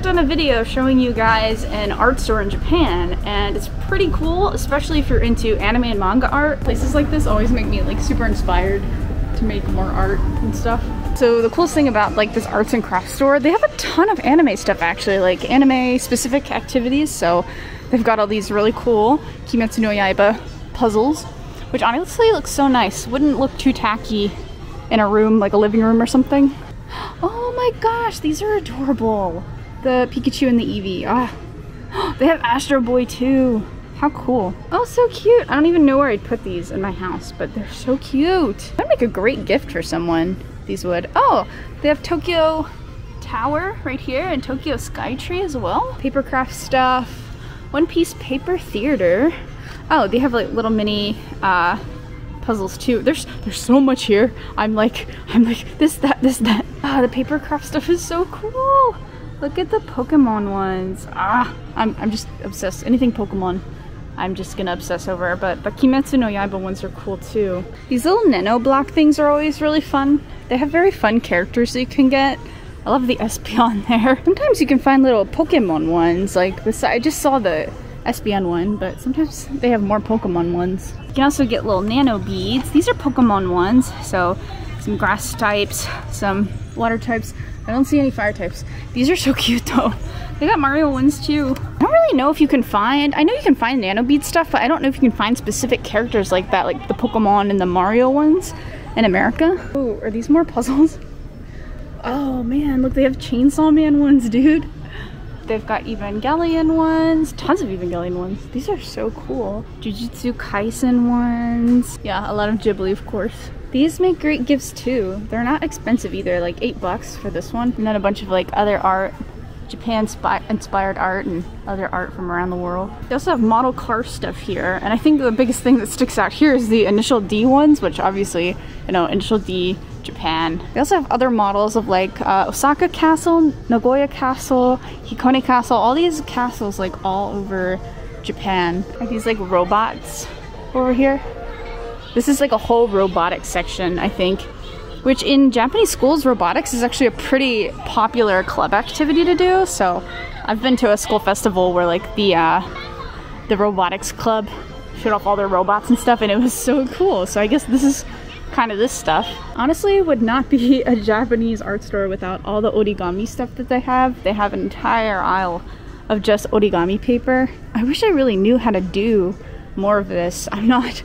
yet done a video showing you guys an art store in Japan, and it's pretty cool, especially if you're into anime and manga art. Places like this always make me like super inspired to make more art and stuff. So the coolest thing about like this arts and crafts store, they have a ton of anime stuff actually, like anime specific activities. So they've got all these really cool Kimetsu no Yaiba puzzles, which honestly looks so nice. Wouldn't look too tacky in a room, like a living room or something. Oh my gosh, these are adorable. The Pikachu and the Eevee. Ah, they have Astro Boy too. How cool. Oh, so cute. I don't even know where I'd put these in my house, but they're so cute. That'd make a great gift for someone, these would. Oh, they have Tokyo Tower right here and Tokyo Skytree as well. Papercraft stuff. One Piece Paper Theater. Oh, they have like little mini puzzles too. There's so much here. I'm like this, that. Ah, the papercraft stuff is so cool. Look at the Pokemon ones. Ah, I'm just obsessed. Anything Pokemon, I'm just gonna obsess over. But the Kimetsu no Yaiba ones are cool too. These little nano block things are always really fun. They have very fun characters that you can get. I love the Espeon there. Sometimes you can find little Pokemon ones. Like this, I just saw the Espeon one, but sometimes they have more Pokemon ones. You can also get little nano beads. These are Pokemon ones, so some grass types, some water types. I don't see any fire types. These are so cute though. They got Mario ones too. I don't really know if you can find, I know you can find nano bead stuff, but I don't know if you can find specific characters like that, like the Pokemon and the Mario ones in America. Oh, are these more puzzles? Oh man, look, they have Chainsaw Man ones, dude. They've got Evangelion ones, tons of Evangelion ones. These are so cool. Jujutsu Kaisen ones. Yeah, a lot of Ghibli, of course. These make great gifts too. They're not expensive either, like $8 for this one. And then a bunch of like other art, Japan-inspired art and other art from around the world. They also have model car stuff here. And I think the biggest thing that sticks out here is the Initial D ones, which obviously, you know, Initial D, Japan. They also have other models of like Osaka Castle, Nagoya Castle, Hikone Castle, all these castles like all over Japan. Like these like robots over here. This is like a whole robotics section, I think, which in Japanese schools, robotics is actually a pretty popular club activity to do. So I've been to a school festival where like the robotics club showed off all their robots and stuff, and it was so cool. So I guess this is kind of this stuff. Honestly, would not be a Japanese art store without all the origami stuff that they have. They have an entire aisle of just origami paper. I wish I really knew how to do more of this. I'm not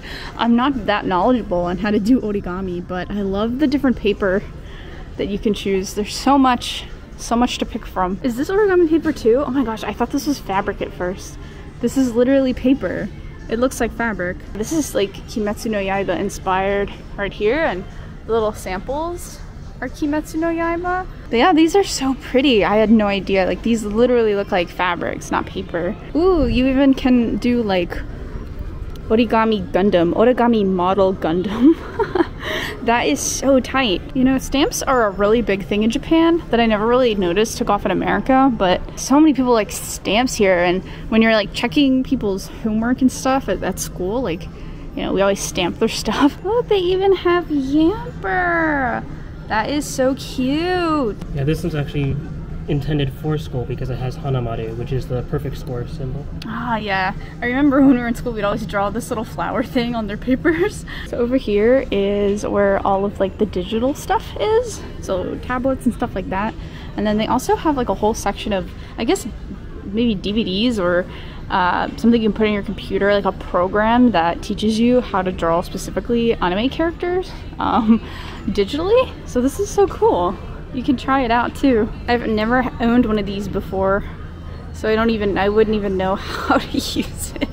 that knowledgeable on how to do origami, but I love the different paper that you can choose. There's so much to pick from. Is this origami paper too? Oh my gosh, I thought this was fabric at first. This is literally paper. It looks like fabric. This is like Kimetsu no Yaiba inspired right here, and the little samples are Kimetsu no Yaiba. But yeah, these are so pretty. I had no idea. Like these literally look like fabrics, not paper. Ooh, you even can do like origami Gundam, origami model Gundam. That is so tight. You know, stamps are a really big thing in Japan that I never really noticed took off in America, but so many people like stamps here, and when you're like checking people's homework and stuff at school, like, you know, we always stamp their stuff. Look, they even have Yamper. That is so cute. Yeah, this one's actually intended for school because it has Hanamaru, which is the perfect score symbol. Ah, yeah. I remember when we were in school, we'd always draw this little flower thing on their papers. So over here is where all of like the digital stuff is. So tablets and stuff like that. And then they also have like a whole section of, I guess, maybe DVDs or something you can put in your computer, like a program that teaches you how to draw specifically anime characters digitally. So this is so cool. You can try it out too. I've never owned one of these before, so I wouldn't even know how to use it.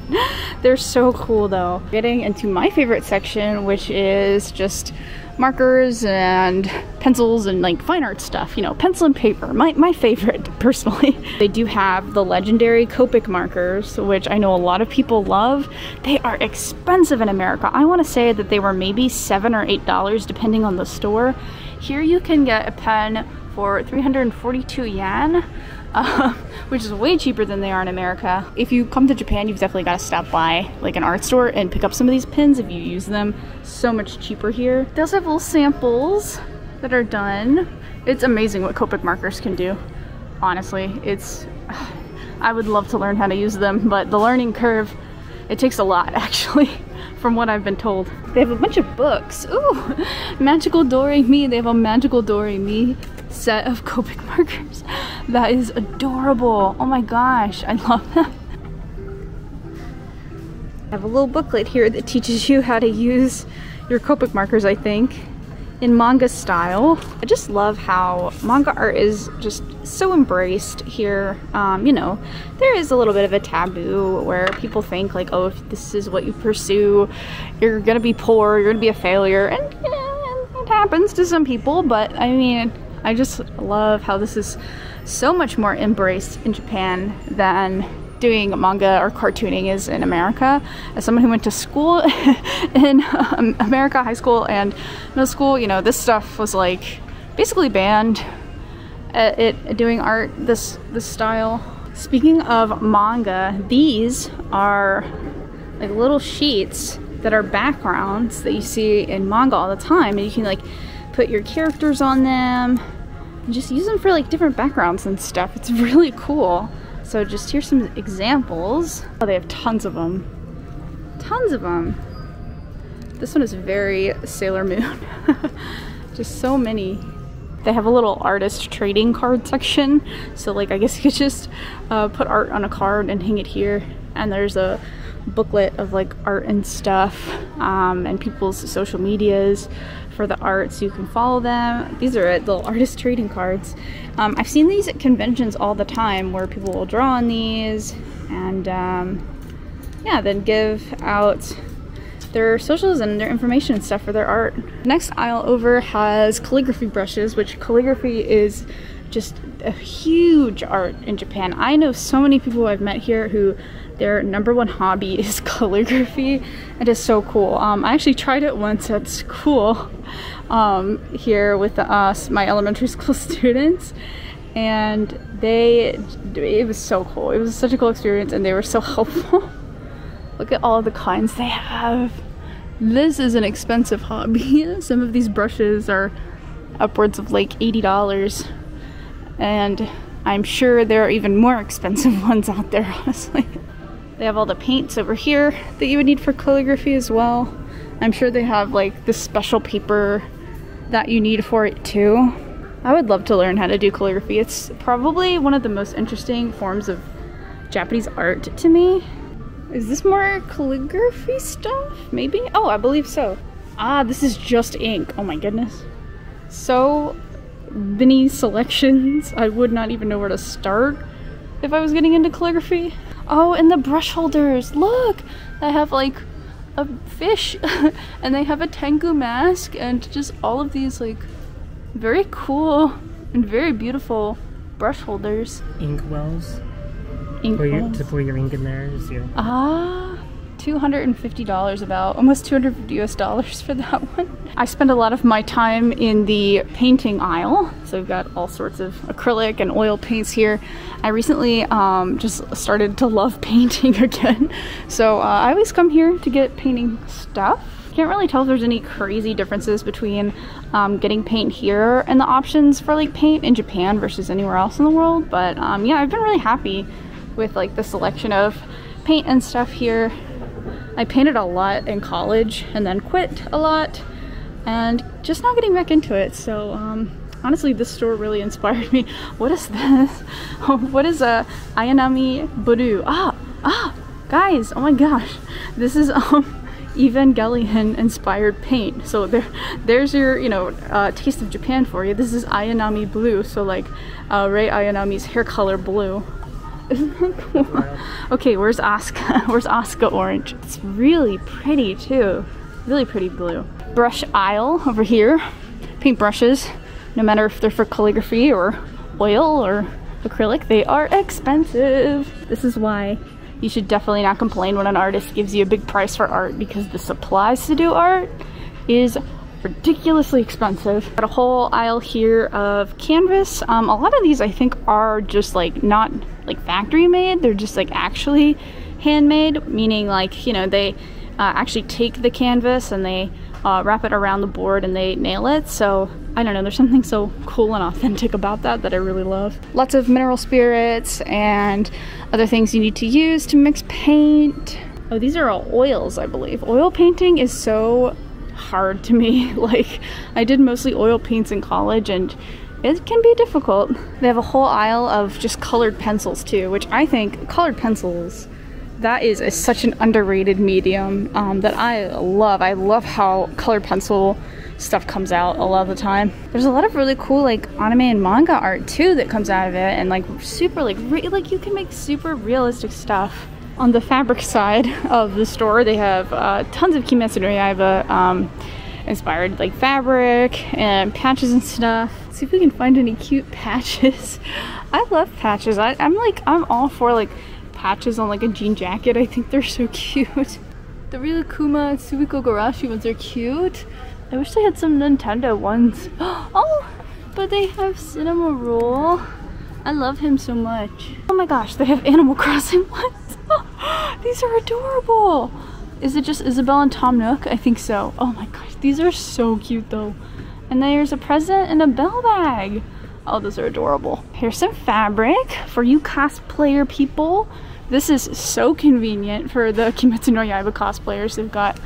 They're so cool though. Getting into my favorite section, which is just markers and pencils and like fine art stuff, you know, pencil and paper, my favorite personally. They do have the legendary Copic markers, which I know a lot of people love. They are expensive in America. I want to say that they were maybe $7 or $8 depending on the store. Here you can get a pen for 342 yen, which is way cheaper than they are in America. If you come to Japan, you've definitely got to stop by like an art store and pick up some of these pens if you use them. So much cheaper here. They also have little samples that are done. It's amazing what Copic markers can do. honestly. It's, I would love to learn how to use them, but the learning curve, it takes a lot actually, from what I've been told. They have a bunch of books. Ooh, Magical Do-Re-Mi. They have a Magical Do-Re-Mi set of Copic markers. That is adorable. Oh my gosh, I love that. I have a little booklet here that teaches you how to use your Copic markers, I think, in manga style. I just love how manga art is just so embraced here. You know, there is a little bit of a taboo where people think like, oh, if this is what you pursue, you're gonna be poor, you're gonna be a failure, and yeah, it happens to some people, but I mean, I just love how this is so much more embraced in Japan than doing manga or cartooning is in America. As someone who went to school in America, high school and middle school, you know, this stuff was like basically banned at doing art, this style. Speaking of manga, these are like little sheets that are backgrounds that you see in manga all the time, and you can like put your characters on them and just use them for like different backgrounds and stuff. It's really cool. So just here's some examples. Oh, they have tons of them. Tons of them. This one is very Sailor Moon. Just so many. They have a little artist trading card section. So like, I guess you could just put art on a card and hang it here. And there's a booklet of like art and stuff, and people's social medias for the art, so you can follow them. These are little artist trading cards. I've seen these at conventions all the time where people will draw on these and yeah, then give out their socials and their information and stuff for their art. Next aisle over has calligraphy brushes, which calligraphy is just a huge art in Japan. I know so many people who I've met here who their #1 hobby is calligraphy. It is so cool. I actually tried it once at school here with my elementary school students, and it was so cool. It was such a cool experience, and they were so helpful. Look at all the kinds they have. This is an expensive hobby. Some of these brushes are upwards of like $80, and I'm sure there are even more expensive ones out there, honestly. They have all the paints over here that you would need for calligraphy as well. I'm sure they have like this special paper that you need for it too. I would love to learn how to do calligraphy. It's probably one of the most interesting forms of Japanese art to me. Is this more calligraphy stuff? Maybe? Oh, I believe so. Ah, this is just ink. Oh my goodness. So many selections. I would not even know where to start if I was getting into calligraphy. Oh, and the brush holders. Look! I have like a fish and they have a Tengu mask and just all of these like very cool and very beautiful brush holders. Ink wells. Ink wells. To pour your ink in there. $250 about, almost $250 US for that one. I spend a lot of my time in the painting aisle. So we've got all sorts of acrylic and oil paints here. I recently just started to love painting again. So I always come here to get painting stuff. Can't really tell if there's any crazy differences between getting paint here and the options for like paint in Japan versus anywhere else in the world. But yeah, I've been really happy with like the selection of paint and stuff here. I painted a lot in college and then quit a lot and just not getting back into it. So honestly, this store really inspired me. What is this? What is a Ayanami Blue? Guys, oh my gosh. This is Evangelion inspired paint. So there's your, you know, taste of Japan for you. This is Ayanami Blue. So like Rei Ayanami's hair color blue. Isn't that cool? Okay, where's Asuka? Where's Asuka orange? It's really pretty too. Really pretty blue. Brush aisle over here. Paint brushes, no matter if they're for calligraphy or oil or acrylic, they are expensive. This is why you should definitely not complain when an artist gives you a big price for art, because the supplies to do art is ridiculously expensive. Got a whole aisle here of canvas. A lot of these I think are just like not like factory made, they're just like actually handmade, meaning like, you know, they actually take the canvas and they wrap it around the board and they nail it. So I don't know, there's something so cool and authentic about that I really love. Lots of mineral spirits and other things you need to use to mix paint. Oh, these are all oils, I believe. Oil painting is so hard to me. Like, I did mostly oil paints in college and it can be difficult. They have a whole aisle of just colored pencils too, which I think colored pencils, that is such an underrated medium that I love. I love how colored pencil stuff comes out a lot of the time. There's a lot of really cool like anime and manga art too that comes out of it, and like super like you can make super realistic stuff. On the fabric side of the store, they have tons of Kimetsu no Yaiba inspired like fabric and patches and stuff. Let's see if we can find any cute patches. I love patches. I'm all for like patches on like a jean jacket. I think they're so cute. The Ryukuma and Suiko Garashi ones are cute. I wish they had some Nintendo ones. Oh, but they have Cinema Roll. I love him so much. Oh my gosh, they have Animal Crossing ones. These are adorable. Is it just Isabelle and Tom Nook? I think so. Oh my gosh, these are so cute though. And there's a present and a bell bag. Oh, those are adorable. Here's some fabric for you cosplayer people. This is so convenient for the Kimetsu no Yaiba cosplayers. They've got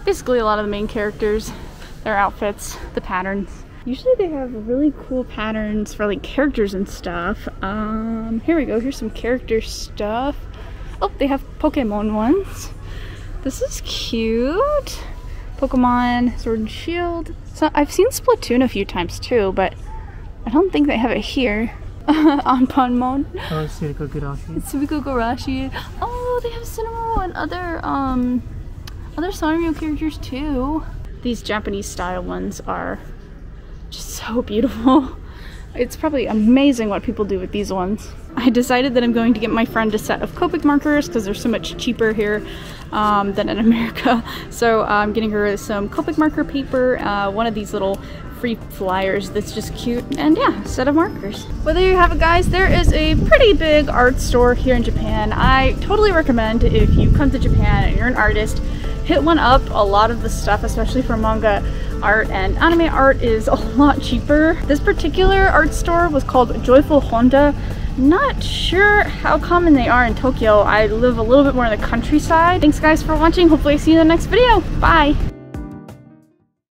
basically a lot of the main characters, their outfits, the patterns. Usually they have really cool patterns for like characters and stuff. Here we go, here's some character stuff. Oh, they have Pokemon ones. This is cute. Pokemon Sword and Shield. So I've seen Splatoon a few times too, but I don't think they have it here. Anpanmon. Oh, Suiko Garashi. Suiko Garashi. Oh, they have Cinema and other Sanrio characters too. These Japanese style ones are just so beautiful. It's probably amazing what people do with these ones. I decided that I'm going to get my friend a set of Copic markers because they're so much cheaper here than in America. So I'm getting her some Copic marker paper, one of these little free flyers that's just cute, and yeah, a set of markers. Well, there you have it guys. There is a pretty big art store here in Japan. I totally recommend if you come to Japan and you're an artist, hit one up. A lot of the stuff, especially for manga art and anime art, is a lot cheaper. This particular art store was called Joyful Honda. Not sure how common they are in Tokyo. I live a little bit more in the countryside. Thanks guys for watching. Hopefully I see you in the next video. Bye!